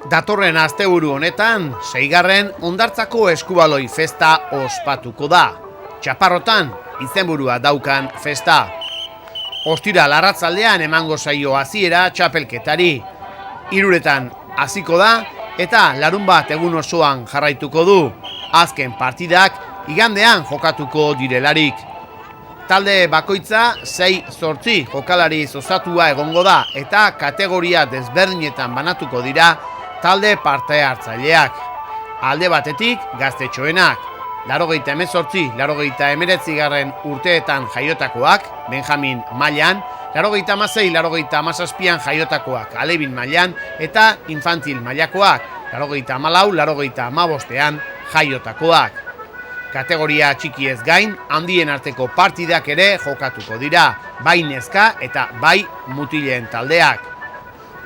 Datorren asteburu honetan, 6. Hondartzako eskubaloi festa ospatuko da. Txaparrotan, izenburua daukan festa. Ostiral arratzaldean emango zaio hasiera txapelketari. 3 hasiko da eta larunbat egun osoan jarraituko du. Azken partidak igandean jokatuko direlarik. Talde bakoitza 6-8 jokalari osatua egongo da eta kategoria desberdinetan banatuko dira talde parte hartzaileak. Alde batetik gaztetxoenak, 88-89 urteetan jaiotakoak, Benjamin mailan, 86-87 jaiotakoak, Alebin mailan, eta infantil mailakoak, 84-85 jaiotakoak. Kategoria txikiez gain, handien arteko partidak ere jokatuko dira, bai neska eta bai mutilen taldeak.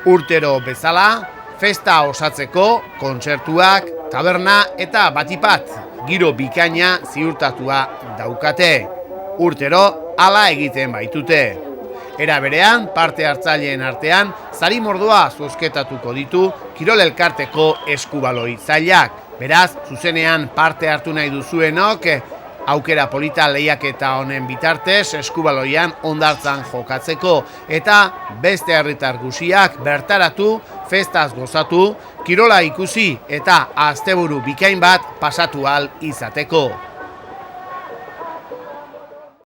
Urtero bezala, festa osatzeko, kontzertuak, taberna eta batipat, giro bikaina ziurtatua daukate. Urtero hala egiten baitute. Era berean, parte hartzaileen artean, sari mordoa zozketatuko ditu Kirol Elkarteko eskubaloi zailak. Beraz, zuzenean parte hartu nahi duzuenok, aukera polita lehiaketa honen bitartez eskubaloian hondartzan jokatzeko eta beste herritar guziak bertaratu, festaz gozatu, kirola ikusi eta asteburu bikain bat pasatu ahal izateko.